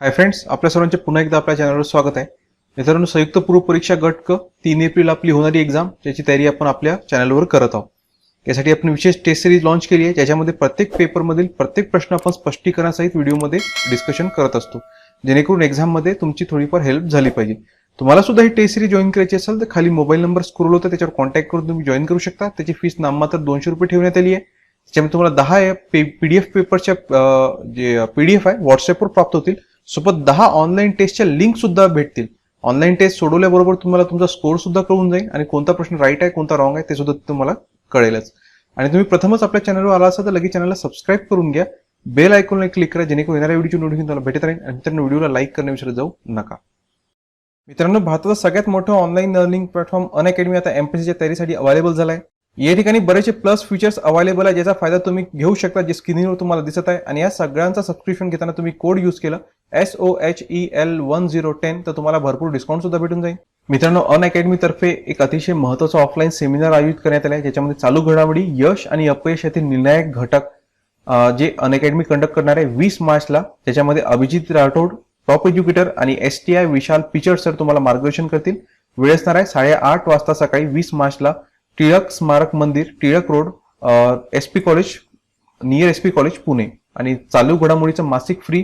Hi friends, आपल्या सर्वांचे पुन्हा एकदा आपल्या चॅनलवर स्वागत आहे. मित्रांनो, संयुक्त पूर्व परीक्षा गट क 3 एप्रिल आपली होणारी एक्झाम त्याची तयारी आपण आपल्या चॅनलवर करत आहोत. यासाठी आपण विशेष टेस्ट सिरीज लॉन्च केली आहे, ज्याच्यामध्ये प्रत्येक पेपरमधील प्रत्येक प्रश्न आपण स्पष्टीकरणासहित व्हिडिओमध्ये डिस्कशन करत असतो, जेणेकरून एक्झाममध्ये तुमची थोडीफार हेल्प झाली पाहिजे. तुम्हाला सुद्धा ही टेस्ट सिरीज जॉईन करायची असेल तर खाली मोबाईल नंबर स्क्रोल होता, त्याच्यावर कॉन्टॅक्ट करून तुम्ही जॉईन करू शकता. त्याची फीस नाममात्र 200 रुपये ठेवण्यात आली आहे. त्याच्यामध्ये तुम्हाला 10 पीडीएफ पेपरच्या जे पीडीएफ आहे व्हॉट्सअपवर प्राप्त होतील. सोबत 10 ऑनलाईन टेस्टच्या लिंक सुद्धा भेटतील. ऑनलाईन टेस्ट सोडवल्याबरोबर तुम्हाला तुमचा स्कोर सुद्धा कळून जाईल आणि कोणता प्रश्न राईट आहे कोणता रॉंग आहे ते सुद्धा तुम्हाला कळेलच. आणि तुम्ही प्रथमच आपल्या चॅनलवर आला असाल तर लगेच चॅनलला सबस्क्राईब करून घ्या. बेल आयकॉनला क्लिक करा, जेणेकरून येणाऱ्या व्हिडिओची नोटिफिकेशन तुम्हाला भेटत राहील. आणि मित्रांनो, व्हिडिओला लाईक करणे विसरत जाऊ नका. मित्रांनो, भारताचा सगळ्यात मोठं ऑनलाईन लर्निंग प्लॅटफॉर्म अनअकॅडमी आता एमपीएससीच्या तयारीसाठी अवेलेबल झाला आहे. या ठिकाणी बरेचसे प्लस फीचर्स अवेलेबल आहे, ज्याचा फायदा तुम्ही घेऊ शकता, जे स्क्रीनवर तुम्हाला दिसत आहे. आणि या सगळ्यांचा सबस्क्रिप्शन घेताना तुम्ही कोड यूज केला SOHEL1010 तर तुम्हाला भरपूर डिस्काउंट सुद्धा भेटून जाईल. मित्रांनो, अनअकॅडमी तर्फे एक अतिशय महत्त्वाचा ऑफलाईन सेमिनार आयोजित करण्यात आला आहे, ज्याच्यामध्ये चालू घडामोडी, यश आणि अपयश यातील निर्णायक घटक जे अनअकॅडमी कंडक्ट करणार आहे 20 मार्चला. त्याच्यामध्ये अभिजित राठोड, टॉप एज्युकेटर आणि STI विशाल पिचड सर तुम्हाला मार्गदर्शन करतील. वेळ असणार आहे 8:30 वाजता सकाळी 20 मार्चला टिळक स्मारक मंदिर, Tilak road, SP college, near SP college Pune. आणि चालू घडामोडीचं मासिक फ्री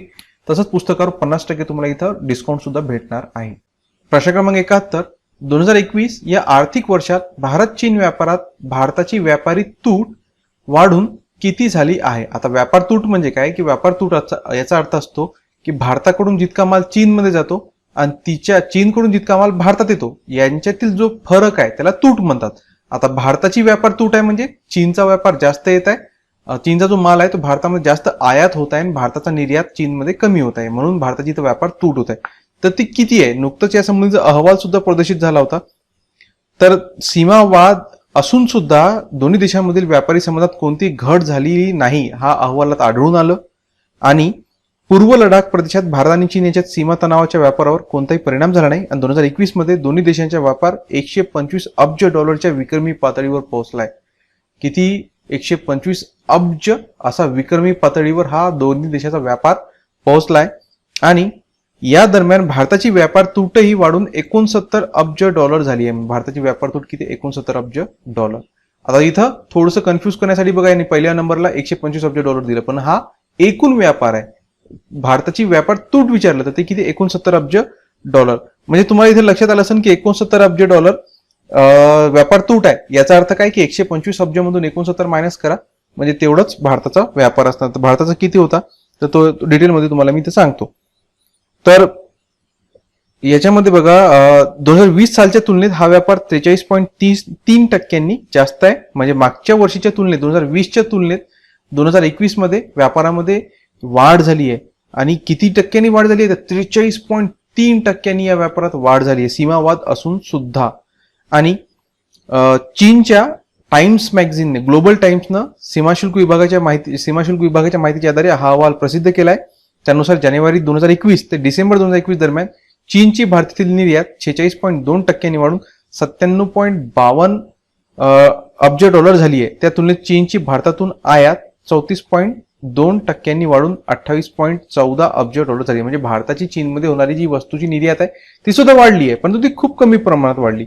तसंच पुस्तकावर 50% तुम्हाला इथं डिस्काउंट सुद्धा भेटणार आहे. प्रश्न क्रमांक 71, 2021 या आर्थिक वर्षात भारत चीन व्यापारात भारताची व्यापारी तूट वाढून किती झाली आहे? आता व्यापार तूट म्हणजे काय की व्यापार तूट याचा अर्थ असतो की भारताकडून जितका माल चीनमध्ये जातो आणि चीनकडून जितका माल भारतात येतो यांच्यातील जो फरक आहे त्याला तूट म्हणतात. आता भारताची व्यापार तूट आहे म्हणजे चीनचा व्यापार जास्त येत आहे, चीनचा जो माल आहे तो भारतामध्ये जास्त आयात होत आहे आणि भारताचा निर्यात चीनमध्ये कमी होत आहे, म्हणून भारताची इथं व्यापार तूट होत आहे. तर ती किती आहे? नुकतंच या संबंधीचा अहवाल सुद्धा प्रदर्शित झाला होता. तर सीमावाद असून सुद्धा दोन्ही देशांमधील व्यापारी संबंधात कोणती घट झालेली नाही, हा अहवालात आढळून आलं. आणि पूर्व लडाख प्रदेशात भारत आणि चीन यांच्यात सीमा तणावाच्या व्यापारावर कोणताही परिणाम झाला नाही. आणि 2021 मध्ये दोन्ही देशांचा व्यापार $125 अब्ज विक्रमी पातळीवर पोहोचलाय. किती? 125 अब्ज असा विक्रमी पातळीवर हा दोन्ही देशाचा व्यापार पोहोचलाय. आणि या दरम्यान भारताची व्यापार तूटही वाढून $69 अब्ज झाली आहे. भारताची व्यापार तूट किती? $69 अब्ज. आता इथं थोडंसं कन्फ्युज करण्यासाठी बघा, यांनी पहिल्या नंबरला $125 अब्ज दिलं, पण हा एकूण व्यापार आहे. भारताची व्यापार तूट विचारलं तर ते किती? $69 अब्ज. म्हणजे तुम्हाला इथे लक्षात आलं असेल की $69 अब्ज व्यापार तूट आहे. याचा अर्थ काय की 125 अब्ज मधून 69 मायनस करा, म्हणजे तेवढंच भारताचा व्यापार असणार. तर भारताचा किती होता तर तो डिटेलमध्ये तुम्हाला मी इथे सांगतो. तर याच्यामध्ये बघा, 2020 सालच्या तुलनेत हा व्यापार 43.3% जास्त आहे. म्हणजे मागच्या वर्षीच्या तुलनेत 2020च्या तुलनेत 2021 मध्ये व्यापारामध्ये वाढ झाली आहे. आणि किती टक्क्यांनी वाढ झाली आहे तर 43.3% या व्यापारात वाढ झाली आहे, सीमावाद असून सुद्धा. आणि चीनच्या टाइम्स मॅगझिनने, ग्लोबल टाइम्सनं सीमाशुल्क विभागाच्या माहितीच्या आधारे हा अहवाल प्रसिद्ध केलाय. त्यानुसार जानेवारी 2021 ते डिसेंबर 2021 दरम्यान चीनची भारतातील निर्यात 46.2% वाढून $97.52 अब्ज झाली आहे. त्या तुलनेत चीनची भारतातून आयात 34.2% वाढून $28.14 अब्ज झाली. म्हणजे भारताची चीनमध्ये होणारी जी वस्तूची निर्यात आहे ती सुद्धा वाढली आहे, परंतु ती खूप कमी प्रमाणात वाढली.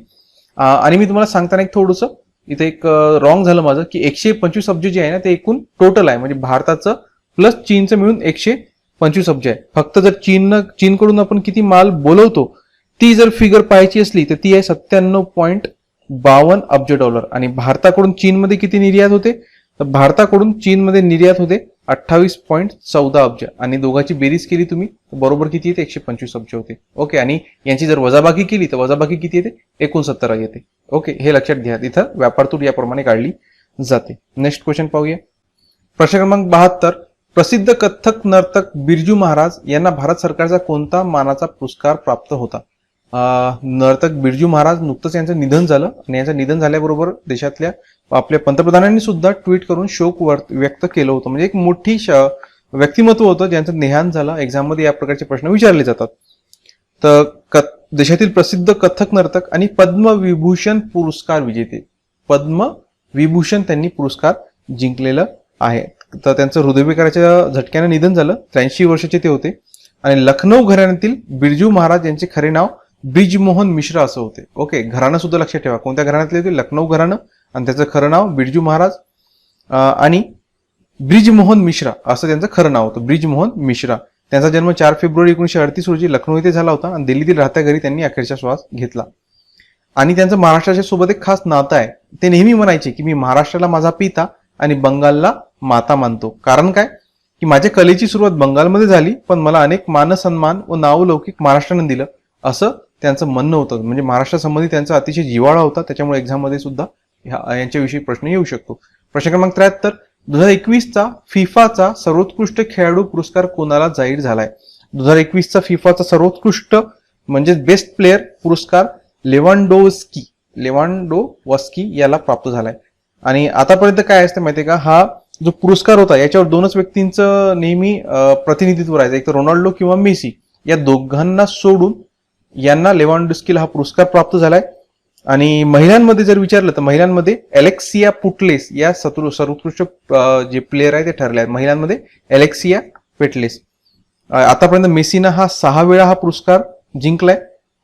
आणि मी तुम्हाला सांगताना एक थोडंसं इथे एक रॉंग झालं माझं की 125 अब्ज जे आहे ना ते एकूण टोटल आहे, म्हणजे भारताचं प्लस चीनचं मिळून 125 अब्ज आहे. फक्त जर चीनकडून आपण किती माल बोलवतो ती जर फिगर पाहायची असली तर ती आहे $97.52 अब्ज. आणि भारताकडून चीनमध्ये किती निर्यात होते तर भारताकडून चीनमध्ये निर्यात होते 28.14 अब्ज. आणि दोघांची बेरीज केली तुम्ही बरोबर किती येते? 125 अब्ज होते. ओके. आणि यांची जर वजाबाकी केली तर वजाबाकी किती येते? 69 येते. ओके, हे लक्षात घ्या. इथं व्यापार तूट याप्रमाणे काढली जाते. नेक्स्ट क्वेश्चन पाहूया. प्रश्न क्रमांक 72, प्रसिद्ध कथ्थक नर्तक बिरजू महाराज यांना भारत सरकारचा कोणता मानाचा पुरस्कार प्राप्त होता? नर्तक बिरजू महाराज, नुकतंच यांचं निधन झालं आणि यांचं निधन झाल्याबरोबर देशातल्या आपल्या पंतप्रधानांनी सुद्धा ट्विट करून शोक व्यक्त केलं होतं. म्हणजे एक मोठी व्यक्तिमत्व होतं ज्यांचं देहांत झालं. एक्झाम मध्ये या प्रकारचे प्रश्न विचारले जातात. तर देशातील प्रसिद्ध कथ्थक नर्तक आणि पद्मविभूषण पुरस्कार विजेते, पद्मविभूषण त्यांनी पुरस्कार जिंकलेलं आहे. तर त्यांचं हृदयविकाराच्या झटक्यानं निधन झालं. 83 वर्षाचे ते होते. आणि लखनौ घराण्यातील बिरजू महाराज यांचे खरे नाव ब्रिजमोहन मिश्रा असं होते. ओके, घराणं सुद्धा लक्षात ठेवा. कोणत्या घराण्यातले होते? लखनौ घराणं, आणि त्याचं खरं नाव बिरजू महाराज आणि ब्रिजमोहन मिश्रा असं त्यांचं खरं नाव होतं, ब्रिजमोहन मिश्रा. त्यांचा जन्म 4 फेब्रुवारी 1938 रोजी लखनौ येथे झाला होता आणि दिल्लीतील राहत्या घरी त्यांनी अखेरचा श्वास घेतला. आणि त्यांचं महाराष्ट्राच्या सोबत एक खास नातं आहे. ते नेहमी म्हणायचे की मी महाराष्ट्राला माझा पिता आणि बंगालला माता मानतो. कारण काय की माझ्या कलेची सुरुवात बंगालमध्ये झाली, पण मला अनेक मान सन्मान व नावलौकिक महाराष्ट्रानं दिलं असं त्यांचं म्हणणं होतं. म्हणजे महाराष्ट्रासंबंधी त्यांचा अतिशय जिव्हाळा होता. त्याच्यामुळे एक्झाममध्ये सुद्धा यांच्याविषयी प्रश्न येऊ शकतो. प्रश्न क्रमांक 73, 2021चा फिफाचा सर्वोत्कृष्ट खेळाडू पुरस्कार कोणाला जाहीर झालाय? 2021चा फिफाचा सर्वोत्कृष्ट म्हणजे बेस्ट प्लेयर पुरस्कार लेवांडोव्स्की याला प्राप्त झालाय. आणि आतापर्यंत काय असतं माहितीये का, हा जो पुरस्कार होता याच्यावर दोनच व्यक्तींचं नेहमी प्रतिनिधित्व राहायचं, एक तर रोनाल्डो किंवा मेसी. या दोघांना सोडून यांना लेवांडोव्स्कीला हा पुरस्कार प्राप्त झालाय. आणि महिलांमध्ये जर विचारलं तर महिलांमध्ये अलेक्सिया पुटलेस या सर्वोत्कृष्ट जे प्लेयर आहे ते ठरले आहेत. महिलांमध्ये अलेक्सिया पेटलेस. आतापर्यंत मेसीनं हा 6 वेळा हा पुरस्कार जिंकलाय,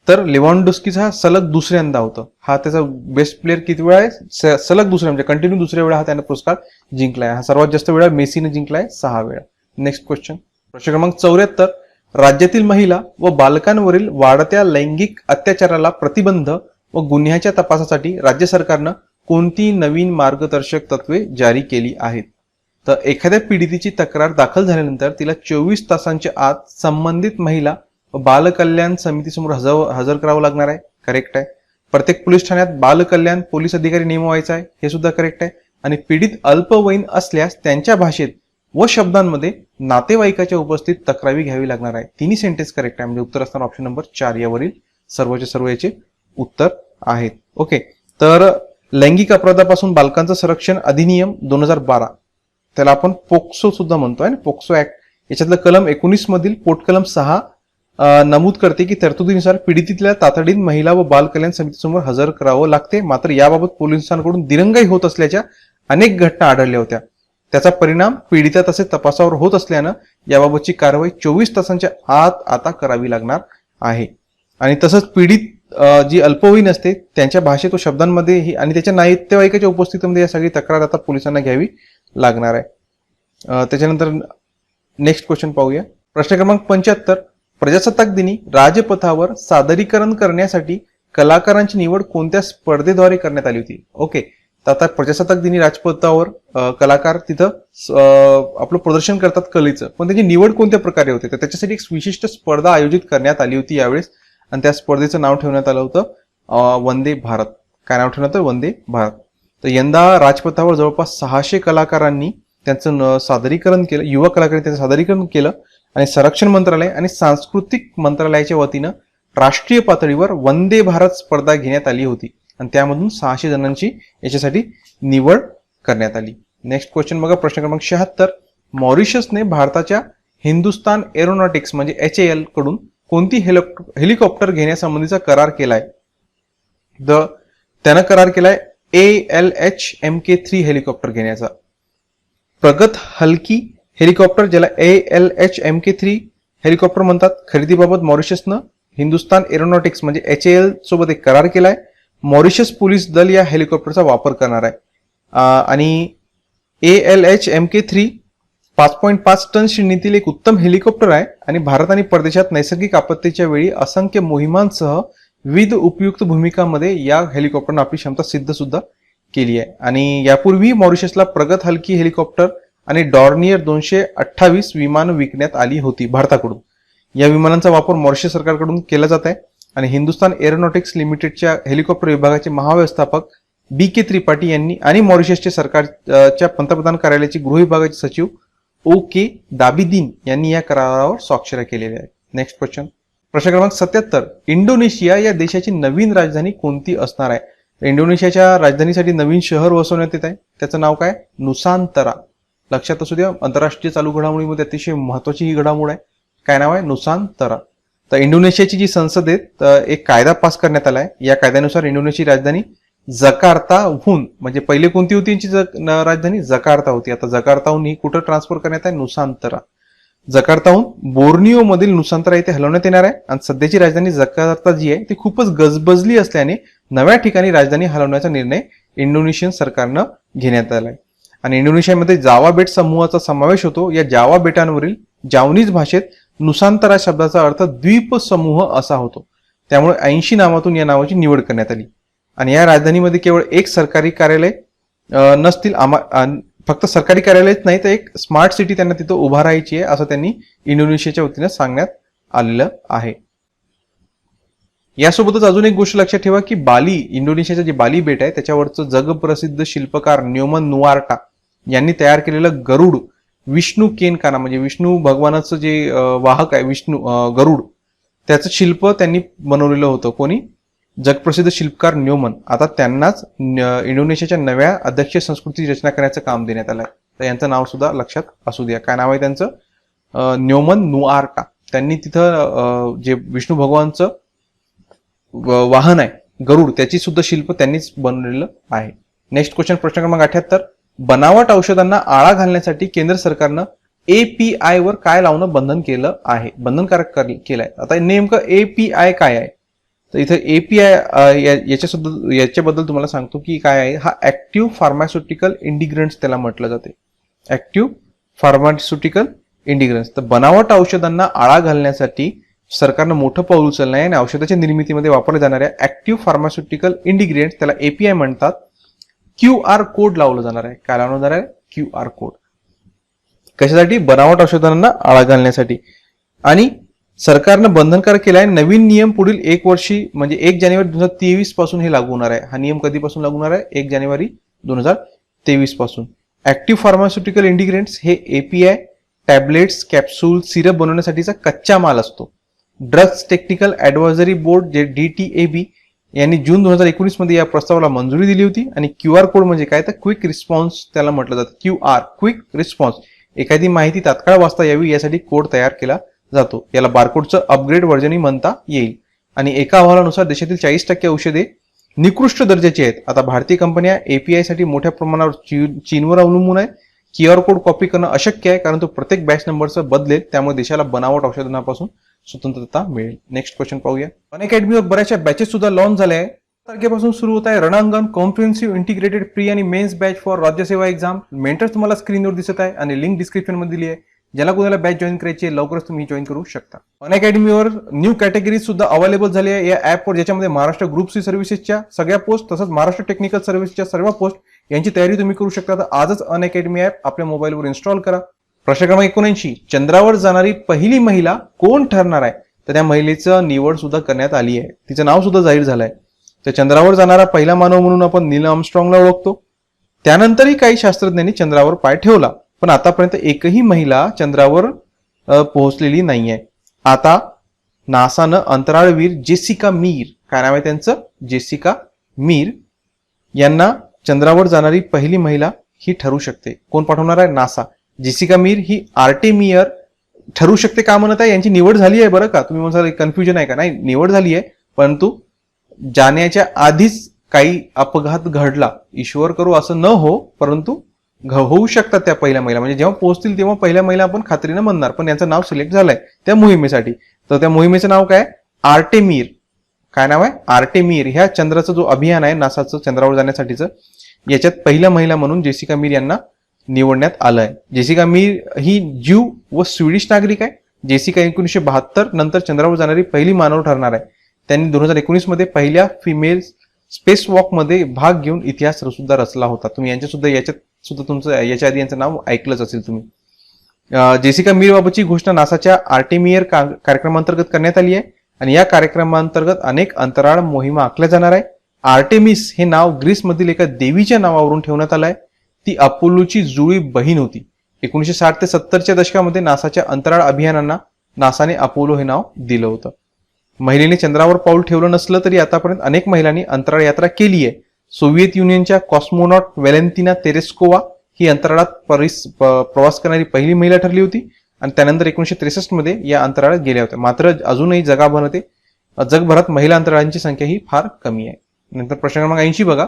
तर लेवांडोव्स्कीचा हा सलग दुसऱ्यांदा होतं. हा त्याचा बेस्ट प्लेयर किती वेळा आहे? सलग दुसऱ्या, म्हणजे कंटिन्यू दुसऱ्या वेळा हा त्याने पुरस्कार जिंकलाय. हा सर्वात जास्त वेळा मेसीने जिंकलाय, 6 वेळा. नेक्स्ट क्वेश्चन, प्रश्न क्रमांक 74, राज्यातील महिला व बालकांवरील वाढत्या लैंगिक अत्याचाराला प्रतिबंध व गुन्ह्याच्या तपासासाठी राज्य सरकारनं कोणती नवीन मार्गदर्शक तत्वे जारी केली आहेत? तर एखाद्या पीडितेची तक्रार दाखल झाल्यानंतर तिला 24 तासांच्या आत संबंधित महिला व बालकल्याण समितीसमोर हजर करावं लागणार आहे. करेक्ट आहे. प्रत्येक पोलीस ठाण्यात बालकल्याण पोलीस अधिकारी नेमवायचा आहे, हे सुद्धा करेक्ट आहे. आणि पीडित अल्पवयीन असल्यास त्यांच्या भाषेत व शब्दांमध्ये नातेवाईकाच्या उपस्थित तक्रारी घ्यावी लागणार आहे. तिन्ही सेंटेन्स करेक्ट आहे. म्हणजे उत्तर असणार ऑप्शन नंबर 4 यावरील सर्वच्या सर्व याचे उत्तर आहेत. ओके, तर लैंगिक अपराधापासून बालकांचं संरक्षण अधिनियम 2012, त्याला आपण पोक्सो सुद्धा म्हणतोय, पोक्सो ऍक्ट, याच्यातलं कलम 19 मधील पोटकलम 6 नमूद करते की तरतुदीनुसार पीडितेला तातडीने महिला व बाल कल्याण समितीसमोर हजर करावं लागते. मात्र याबाबत पोलिसांकडून दिरंगाई होत असल्याच्या अनेक घटना आढळल्या होत्या. त्याचा परिणाम पीडिता तसेच तपासावर होत असल्यानं याबाबतची कारवाई 24 तासांच्या आत आता करावी लागणार आहे. आणि तसंच पीडित जी अल्पवयीन असते त्यांच्या भाषेत व शब्दांमध्ये आणि त्याच्या नातेवाईकाच्या उपस्थितीमध्ये या सगळी तक्रार आता पोलिसांना घ्यावी लागणार आहे. त्याच्यानंतर नेक्स्ट क्वेश्चन पाहूया. प्रश्न क्रमांक 75, प्रजासत्ताक दिनी राजपथावर सादरीकरण करण्यासाठी कलाकारांची निवड कोणत्या स्पर्धेद्वारे करण्यात आली होती? ओके, तर आता प्रजासत्ताक दिनी राजपथावर कलाकार तिथं आपलं प्रदर्शन करतात कलेचं, पण त्याची निवड कोणत्या प्रकारे होते? तर त्याच्यासाठी एक विशिष्ट स्पर्धा आयोजित करण्यात आली होती यावेळेस, आणि त्या स्पर्धेचं नाव ठेवण्यात आलं होतं वंदे भारत. काय नाव ठेवण्यात आलं? वंदे भारत. तर यंदा राजपथावर जवळपास 600 कलाकारांनी त्यांचं सादरीकरण केलं, युवा कलाकारांनी त्याचं सादरीकरण केलं. आणि संरक्षण मंत्रालय आणि सांस्कृतिक मंत्रालयाच्या वतीनं राष्ट्रीय पातळीवर वंदे भारत स्पर्धा घेण्यात आली होती आणि त्यामधून 600 जणांची याच्यासाठी निवड करण्यात आली. नेक्स्ट क्वेश्चन बघा, प्रश्न क्रमांक 76, मॉरिशसने भारताच्या हिंदुस्तान एरोनॉटिक्स म्हणजे HAL कडून कोणती हेलिकॉप्टर घेण्यासंबंधीचा करार केलाय? त्यानं करार केलाय ALH MK3 हेलिकॉप्टर घेण्याचा. प्रगत हलकी हेलिकॉप्टर, ज्याला ALH MK3 हेलिकॉप्टर म्हणतात, खरेदीबाबत मॉरिशसनं हिंदुस्तान एरोनॉटिक्स म्हणजे HAL सोबत एक करार केलाय. मॉरिशस पोलीस दल या हेलिकॉप्टरचा वापर करणार आहे. आणि ALH MK3 5.5 टन श्रेणीतील एक उत्तम हेलिकॉप्टर आहे आणि भारत आणि परदेशात नैसर्गिक आपत्तीच्या वेळी असंख्य मोहिमांसह विविध उपयुक्त भूमिकांमध्ये या हेलिकॉप्टरनं आपली क्षमता सिद्ध सुद्धा केली आहे. आणि यापूर्वी मॉरिशसला प्रगत हलकी हेलिकॉप्टर आणि डॉर्नियर 228 विमानं विकण्यात आली होती भारताकडून. या विमानांचा वापर मॉरिशस सरकारकडून केला जात आहे. आणि हिंदुस्तान एरोनॉटिक्स लिमिटेडच्या हेलिकॉप्टर विभागाचे महाव्यवस्थापक BK त्रिपाठी यांनी आणि मॉरिशसचे सरकारच्या पंतप्रधान कार्यालयाचे गृह विभागाचे सचिव OK दाबिदीन यांनी या करारावर स्वाक्षऱ्या केलेल्या आहेत. नेक्स्ट क्वेश्चन, प्रश्न क्रमांक 77, इंडोनेशिया या देशाची नवीन राजधानी कोणती असणार आहे? इंडोनेशियाच्या राजधानीसाठी नवीन शहर वसवण्यात येत आहे. त्याचं नाव काय? नुसांतरा. लक्षात असू द्या, आंतरराष्ट्रीय चालू घडामोडीमध्ये अतिशय महत्वाची ही घडामोड आहे. काय नाव आहे? नुसांतरा. तर इंडोनेशियाची जी संसदेत एक कायदा पास करण्यात आलाय. या कायद्यानुसार इंडोनेशियाची राजधानी जकार्ताहून, म्हणजे पहिले कोणती होती यांची राजधानी? जकार्ता होती. आता जकार्ताहून ही कुठं ट्रान्सफर करण्यात आहे? नुसांतरा. जकार्ताहून बोर्निओ मधील नुसांतरा येथे हलवण्यात येणार आहे आणि सध्याची राजधानी जकार्ता जी आहे ती खूपच गजबजली असल्याने नव्या ठिकाणी राजधानी हलवण्याचा निर्णय इंडोनेशियन सरकारनं घेण्यात आलाय. आणि इंडोनेशियामध्ये जावा बेट समूहाचा समावेश होतो. या जावा बेटांवरील जावनीज भाषेत नुसांतरा शब्दाचा अर्थ द्वीप समूह असा होतो. त्यामुळे 80 नावातून या नावाची निवड करण्यात आली. आणि या राजधानीमध्ये केवळ एक सरकारी कार्यालय नसतील, फक्त सरकारी कार्यालयच नाही तर एक स्मार्ट सिटी त्यांना तिथं उभारायची आहे असं त्यांनी इंडोनेशियाच्या वतीने सांगण्यात आलेलं आहे. यासोबतच अजून एक गोष्ट लक्षात ठेवा की बाली, इंडोनेशियाचं जे बाली बेट आहे त्याच्यावरचं जगप्रसिद्ध शिल्पकार न्योमन नुआर्टा यांनी तयार केलेलं गरुड विष्णू केनकाना म्हणजे विष्णू भगवानाचं जे वाहक आहे विष्णू गरुड, त्याचं शिल्प त्यांनी बनवलेलं होतं. कोणी? जगप्रसिद्ध शिल्पकार न्योमन. आता त्यांनाच इंडोनेशियाच्या नव्या अध्यक्षीय संस्कृतीची रचना करण्याचं काम देण्यात आलंय. तर यांचं नाव सुद्धा लक्षात असू द्या. काय नाव आहे त्यांचं? न्योमन नुआर्टा. त्यांनी तिथं जे विष्णू भगवानचं वाहन आहे गरुड त्याची सुद्धा शिल्प त्यांनीच बनवलेलं आहे. नेक्स्ट क्वेश्चन, प्रश्न क्रमांक 78. बनावट औषधांना आळा घालण्यासाठी केंद्र सरकारनं API वर काय लावणं बंधनकारक केलंय. आता नेमकं API काय आहे? तर इथं API याच्याबद्दल तुम्हाला सांगतो की काय आहे. हा ऍक्टिव्ह फार्मास्युटिकल इंडिग्रंट्स त्याला म्हटलं जाते. Active pharmaceutical ingredients. तर बनावट औषधांना आळा घालण्यासाठी सरकारनं मोठं पाऊल उचललं आहे आणि औषधाच्या निर्मितीमध्ये वापरल्या जाणाऱ्या ऍक्टिव्ह फार्मास्युटिकल इंडिग्रेंट्स त्याला API म्हणतात. QR कोड लावलं जाणार आहे. काय लावलं जाणार आहे? QR code. कशासाठी? बनावट औषधांना आळा घालण्यासाठी. आणि सरकारनं बंधनकारक केलं आहे. नवीन नियम पुढील 1 वर्षी म्हणजे 1 जानेवारी 2023 पासून हे लागू होणार आहे. हा नियम कधीपासून लागू होणार आहे? 1 जानेवारी 2023 पासून. ऍक्टिव्ह फार्मास्युटिकल इंडिग्रेंट्स हे API, टॅबलेट्स, कॅप्सूल, सिरप बनवण्यासाठीचा कच्चा माल असतो. ड्रग्स टेक्निकल ऍडवायझरी बोर्ड जे DTAB यांनी जून 2019 मध्ये या प्रस्तावाला मंजुरी दिली होती. आणि QR कोड म्हणजे काय? तर क्विक रिस्पॉन्स त्याला म्हटलं जातं. QR quick response. एखादी माहिती तात्काळ वाचता यावी यासाठी कोड तयार केला जातो. याला बारकोडचं अपग्रेड व्हर्जनही म्हणता येईल. आणि एका अहवालानुसार देशातील 40% औषधे निकृष्ट दर्जाची आहेत. आता भारतीय कंपन्या API साठी मोठ्या प्रमाणावर चीनवर अवलंबून आहे. QR कोड कॉपी करणं अशक्य आहे कारण तो प्रत्येक बॅच नंबरचं बदलेल. त्यामुळे देशाला बनावट औषधांपासून स्वतंत्रता मिळेल. नेक्स्ट क्वेश्चन पाहूया. अनअकॅडमीवर बऱ्याचशा बॅचेस सुद्धा लॉन्च झाल्या आहे. तारखेपासून सुरू होत आहे रणांगण कॉम्प्रिहेन्सिव्ह इंटिग्रेटेड प्री आणि mains batch for Rajyaseva exam. Mentors तुम्हाला स्क्रीनवर दिसत आहे आणि लिंक डिस्क्रिप्शन मध्ये दिली आहे. ज्याला कोणाला बॅच जॉईन करायची आहे लवकरच तुम्ही जॉईन करू शकता. अनअकॅडमीवर न्यू कॅटेगरी सुद्धा अवेलेबल झाली आहे या ऍपवर, ज्याच्यामध्ये महाराष्ट्र ग्रुप C सर्व्हिसेसच्या सगळ्या पोस्ट तसंच महाराष्ट्र टेक्निकल सर्व्हिसच्या सर्व पोस्ट यांची तयारी तुम्ही करू शकता. तर आजच अनअकॅडमी ऍप आपल्या मोबाईलवर इन्स्टॉल करा. प्रश्न क्रमांक 79. चंद्रावर जाणारी पहिली महिला कोण ठरणार आहे? तर त्या महिलेचं निवड सुद्धा करण्यात आली आहे. तिचं नाव सुद्धा जाहीर झालंय. तर चंद्रावर जाणारा पहिला मानव म्हणून आपण नील आर्मस्ट्रॉंगला ओळखतो. त्यानंतरही काही शास्त्रज्ञांनी चंद्रावर पाय ठेवला, पण आतापर्यंत एकही महिला चंद्रावर पोहोचलेली नाहीये. आता नासानं अंतराळवीर जेसिका मीर, काय नाव आहे त्यांचं? जेसिका मीर यांना चंद्रावर जाणारी पहिली महिला ही ठरू शकते. कोण पाठवणार आहे? नासा. जेसिका मीर ही आर्टेमियर ठरू शकते का म्हणत आहे? यांची निवड झाली आहे बरं का. तुम्ही म्हणता कन्फ्युजन आहे का? नाही, निवड झाली आहे, परंतु जाण्याच्या आधीच काही अपघात घडला, ईश्वर करू असं न हो, परंतु होऊ शकतात त्या पहिल्या महिला. म्हणजे जेव्हा पोहोचतील तेव्हा पहिल्या महिला आपण खात्रीनं म्हणणार, पण यांचं नाव सिलेक्ट झालंय त्या मोहिमेसाठी. तर त्या मोहिमेचं नाव काय? आर्टेमिर. काय नाव आहे? आर्टेमिर. ह्या चंद्राचं जो अभियान आहे नासाचं चंद्रावर जाण्यासाठीचं, याच्यात पहिल्या महिला म्हणून जेसिका मीर यांना निवडण्यात आलंय. जेसिका मीर ही ज्यू व स्वीडिश नागरिक आहे. जेसिका 1972 नंतर चंद्रावर जाणारी पहिली मानव ठरणार आहे. त्यांनी 2019 मध्ये पहिल्या फिमेल स्पेस वॉक मध्ये भाग घेऊन इतिहास सुद्धा रचला होता. तुम्ही याच्यात सुद्धा तुमचं याच्या आधी यांचं नाव ऐकलंच असेल तुम्ही. जेसिका मीर बाबतची घोषणा नासाच्या आर्टेमियर कार्यक्रमांतर्गत करण्यात आली आहे आणि या कार्यक्रमांतर्गत अनेक अंतराळ मोहिमा आखल्या जाणार आहे. आर्टेमिस हे नाव ग्रीसमधील एका देवीच्या नावावरून ठेवण्यात आलंय. ती अपोलोची जुळी बहीण होती. 1960 ते 70च्या दशकामध्ये नासाच्या अंतराळ अभियानांना नासाने अपोलो हे नाव दिलं होतं. महिलेने चंद्रावर पाऊल ठेवलं नसलं तरी आतापर्यंत अनेक महिलांनी अंतराळ यात्रा केली आहे. सोव्हिएत युनियनच्या कॉस्मोनॉट व्हॅलेंटिना तेरेस्कोवा ही अंतराळात प्रवास करणारी पहिली महिला ठरली होती आणि त्यानंतर 1963 मध्ये या अंतराळात गेल्या होत्या. मात्र अजूनही जगभरात महिला अंतराळांची संख्या ही फार कमी आहे. नंतर प्रश्न क्रमांक 80 बघा.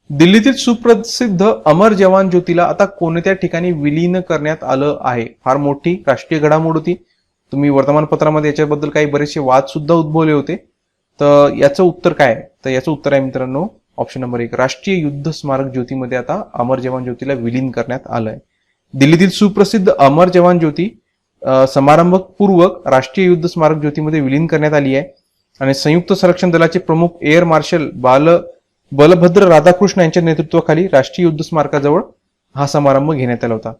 दिल्लीतील सुप्रसिद्ध अमर जवान ज्योतीला आता कोणत्या ठिकाणी विलीन करण्यात आलं आहे? फार मोठी राष्ट्रीय घडामोड होती. तुम्ही वर्तमानपत्रामध्ये याच्याबद्दल काही बरेचसे वाद सुद्धा उद्भवले होते. तर याचं उत्तर काय आहे? तर याचं उत्तर आहे मित्रांनो ऑप्शन नंबर 1, राष्ट्रीय युद्ध स्मारक ज्योतीमध्ये आता अमर जवान ज्योतीला विलीन करण्यात आलं आहे. दिल्लीतील सुप्रसिद्ध अमर जवान ज्योती समारंभपूर्वक राष्ट्रीय युद्ध स्मारक ज्योतीमध्ये विलीन करण्यात आली आहे आणि संयुक्त संरक्षण दलाचे प्रमुख एअर मार्शल बलभद्र राधाकृष्ण यांच्या नेतृत्वाखाली राष्ट्रीय युद्ध स्मारकाजवळ हा समारंभ घेण्यात आला होता.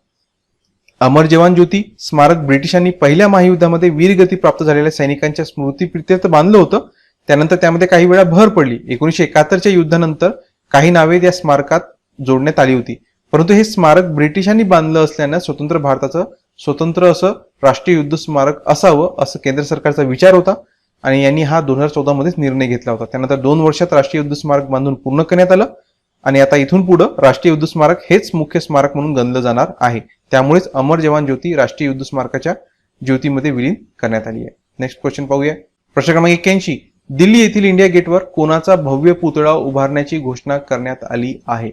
अमर जवान ज्योती स्मारक ब्रिटिशांनी पहिल्या महायुद्धामध्ये वीरगती प्राप्त झालेल्या सैनिकांच्या स्मृतीप्रित्यर्थ बांधलं होतं. त्यानंतर त्यामध्ये काही वेळा भर पडली. 1971च्या युद्धानंतर काही नावे या स्मारकात जोडण्यात आली होती, परंतु हे स्मारक ब्रिटिशांनी बांधलं असल्यानं स्वतंत्र भारताचं स्वतंत्र असं राष्ट्रीय युद्ध स्मारक असावं असं केंद्र सरकारचा विचार होता आणि यांनी हा 2014 मध्येच निर्णय घेतला होता. त्यानंतर 2 वर्षात राष्ट्रीय युद्ध स्मारक बांधून पूर्ण करण्यात आलं आणि आता इथून पुढे राष्ट्रीय युद्ध स्मारक हेच मुख्य स्मारक म्हणून गणलं जाणार आहे. त्यामुळेच अमर जवान ज्योती राष्ट्रीय युद्ध स्मारकाच्या ज्योतीमध्ये विलीन करण्यात आली आहे. नेक्स्ट क्वेश्चन पाहूया. प्रश्न क्रमांक 81, दिल्ली येथील इंडिया गेटवर कोणाचा भव्य पुतळा उभारण्याची घोषणा करण्यात आली आहे?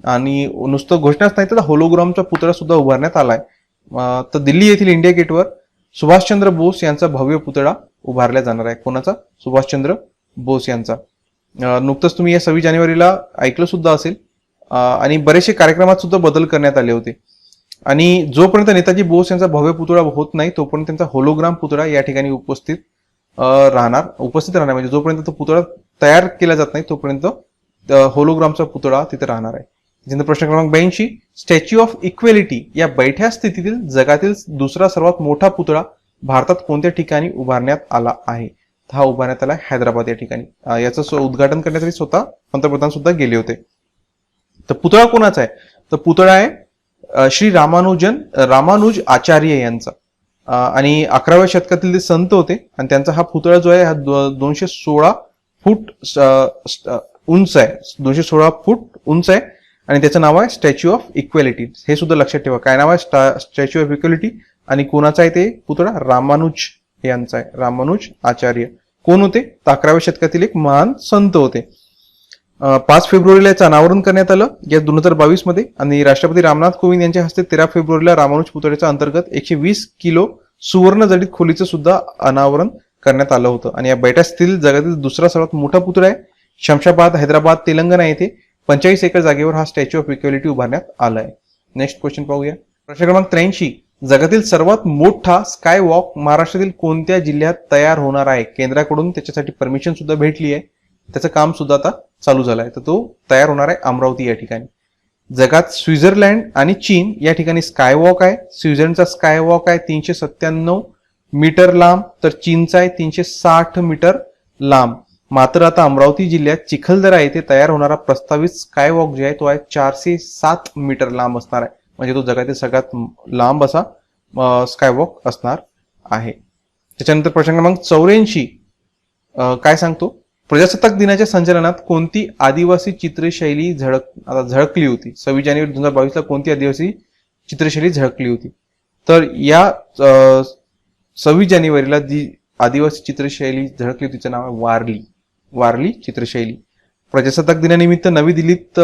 आणि नुसतं घोषणाच नाही तर होलोग्रामचा पुतळा सुद्धा उभारण्यात आलाय. तर दिल्ली येथील इंडिया गेटवर सुभाषचंद्र बोस यांचा भव्य पुतळा उभारला जाणार आहे. कोणाचा? सुभाषचंद्र बोस यांचा. नुकतंच तुम्ही या 26 जानेवारीला ऐकलं सुद्धा असेल आणि बरेचसे कार्यक्रमात सुद्धा बदल करण्यात आले होते. आणि जोपर्यंत नेताजी बोस यांचा भव्य पुतळा होत नाही तोपर्यंत त्यांचा होलोग्राम पुतळा या ठिकाणी उपस्थित राहणार म्हणजे जोपर्यंत तो पुतळा तयार केला जात नाही तोपर्यंत होलोग्रामचा पुतळा तिथे राहणार आहे. त्यानंतर प्रश्न क्रमांक 82, स्टॅच्यू ऑफ इक्वेलिटी या बैठ्या स्थितीतील जगातील दुसरा सर्वात मोठा पुतळा भारतात कोणत्या ठिकाणी उभारण्यात आला आहे? हा उभारण्यात आला हैदराबाद या ठिकाणी. याचं उद्घाटन करण्यासाठी स्वतः पंतप्रधान सुद्धा गेले होते. तर पुतळा कोणाचा आहे? तर पुतळा आहे श्री रामानुज आचार्य यांचा आणि 11व्या शतकातील ते संत होते आणि त्यांचा हा पुतळा जो आहे हा 216 फूट उंच आहे. 216 फूट उंच आहे आणि त्याचं नाव आहे स्टॅच्यू ऑफ इक्वेलिटी. हे सुद्धा लक्षात ठेवा. काय नाव आहे? Statue of equality. आणि कोणाचा आहे ते पुतळा? रामानुज यांचा आहे. रामानुज आचार्य कोण होते? 11व्या शतकातील एक महान संत होते. 5 फेब्रुवारीला याचं अनावरण करण्यात आलं या 2022 मध्ये आणि राष्ट्रपती रामनाथ कोविंद यांच्या हस्ते 13 फेब्रुवारीला रामानुज पुतळ्याच्या अंतर्गत 120 किलो सुवर्ण जडित खोलीचं सुद्धा अनावरण करण्यात आलं होतं. आणि या बैठकीतील जगातील दुसरा सर्वात मोठा पुतळा आहे. शमशाबाद, हैदराबाद, तेलंगणा येथे 45 एकर जागेवर हा स्टॅच्यू ऑफ इक्वेलिटी उभारण्यात आला आहे. नेक्स्ट क्वेश्चन पाहूया. प्रश्न क्रमांक 83, जगातील सर्वात मोठा स्काय वॉक महाराष्ट्रातील कोणत्या जिल्ह्यात तयार होणार आहे? केंद्राकडून त्याच्यासाठी परमिशन सुद्धा भेटली आहे. त्याचं काम सुद्धा आता चालू झालं आहे. तर तो तयार होणार आहे अमरावती या ठिकाणी. जगात स्वित्झर्लंड आणि चीन या ठिकाणी स्काय वॉक आहे. स्वित्झर्लंडचा स्काय वॉक आहे 397 मीटर लांब तर चीनचा आहे 360 मीटर लांब. मात्र आता अमरावती जिल्ह्यात चिखलदरा येथे तयार होणारा प्रस्तावित स्काय वॉक जे आहे तो आहे 407 मीटर लांब असणार आहे. म्हणजे तो जगातील सगळ्यात लांब असा स्काय वॉक असणार आहे. त्याच्यानंतर प्रश्न क्रमांक 84 काय सांगतो? प्रजासत्ताक दिनाच्या संचलनात कोणती आदिवासी चित्रशैली झळकली होती? 26 जानेवारी 2022 ला कोणती आदिवासी चित्रशैली झळकली होती? तर या 26 जानेवारीला जी आदिवासी चित्रशैली झळकली तिचं नाव आहे वारली चित्रशैली. प्रजासत्ताक दिनानिमित्त नवी दिल्लीत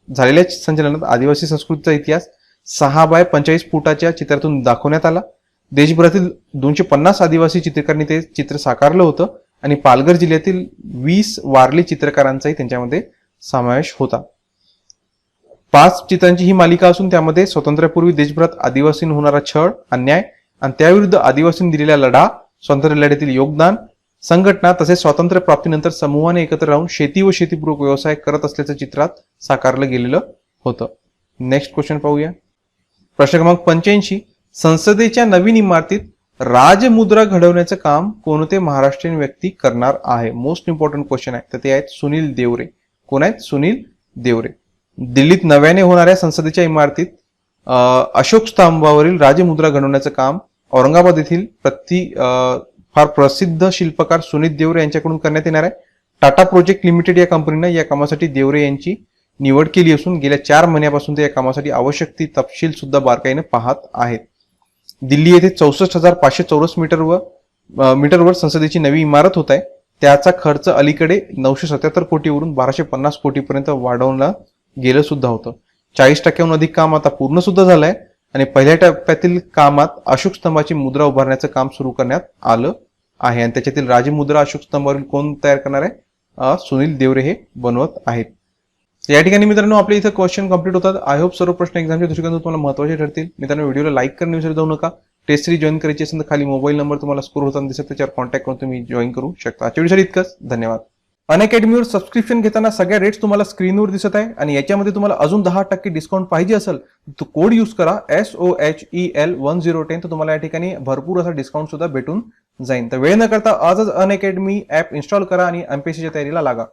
झालेल्या संचलनात आदिवासी संस्कृतीचा इतिहास 6x45 फुटाच्या चित्रातून दाखवण्यात आला. देशभरातील 250 आदिवासी चित्रकारांनी ते चित्र साकारलं होतं आणि पालघर जिल्ह्यातील 20 वारली चित्रकारांचाही त्यांच्यामध्ये समावेश होता. 5 चित्रांची ही मालिका असून त्यामध्ये स्वातंत्र्यापूर्वी देशभरात आदिवासींना होणारा छळ, अन्याय आणि त्याविरुद्ध आदिवासींनी दिलेला लढा, स्वातंत्र्य लढ्यातील योगदान, संघटना तसेच स्वातंत्र्य प्राप्तीनंतर समूहाने एकत्र राहून शेती व शेतीपूरक व्यवसाय करत असल्याचं चित्रात साकारलं गेलेलं होतं. नेक्स्ट क्वेश्चन पाहूया. प्रश्न क्रमांक 85, संसदेच्या नवीन इमारतीत राजमुद्रा घडवण्याचं काम कोणते महाराष्ट्रीयन व्यक्ती करणार आहे? मोस्ट इम्पॉर्टंट क्वेश्चन आहे. तर ते आहेत सुनील देवरे. कोण आहेत? सुनील देवरे. दिल्लीत नव्याने होणाऱ्या संसदेच्या इमारतीत अशोक स्तंभावरील राजमुद्रा घडवण्याचं काम औरंगाबाद येथील फार प्रसिद्ध शिल्पकार सुनील देवरे यांच्याकडून करण्यात येणार आहे. टाटा प्रोजेक्ट लिमिटेड या कंपनीनं या कामासाठी देवरे यांची निवड केली असून गेल्या 4 महिन्यापासून ते या कामासाठी आवश्यक ती तपशील सुद्धा बारकाईने पाहत आहेत. दिल्ली येथे 64,500 चौरस मीटरवर संसदेची नवी इमारत होत आहे. त्याचा खर्च अलीकडे 977 कोटीवरून 1250 कोटीपर्यंत वाढवलं गेलं सुद्धा होतं. 40% अधिक काम आता पूर्ण सुद्धा झालंय आणि पहिल्या टप्प्यातील कामात अशोक स्तंभाची मुद्रा उभारण्याचं काम सुरू करण्यात आलं आहे आणि त्याच्यातील राजमुद्रा अशोक स्तंभावरील कोण तयार करणार आहे? सुनील देवरे हे बनवत आहेत. या ठिकाणी मित्रांनो आपले इथं क्वेश्चन कंप्लीट होतात. आय होप सर्व प्रश्न एक्झामच्या दृष्टिकोनातून तुम्हाला महत्त्वाचे ठरतील. मित्रांनो व्हिडिओला लाईक करणे विसरू जाऊ नका. टेस्ट सीरीज जॉईन करायची असेल तर खाली मोबाईल नंबर तुम्हाला स्कोर होताना दिसत त्याच्यावर कॉन्टॅक्ट करून तुम्ही जॉईन करू शकता. आजच्या व्हिडिओसाठी इतकंच. धन्यवाद. अनअकॅडमीवर सबस्क्रिप्शन घेताना सगळ्या रेट्स तुम्हाला स्क्रीनवर दिसत आहे आणि याच्यामध्ये तुम्हाला अजून 10% डिस्काउंट पाहिजे असेल तर कोड यूज करा SOHEL1010 तर तुम्हाला या ठिकाणी भरपूर असा डिस्काउंट सुद्धा भेटून जाईल. तर वेळ न करता आजच अनअकॅडमी ऍप इन्स्टॉल करा आणि एमपीएससीच्या तयारीला लागा.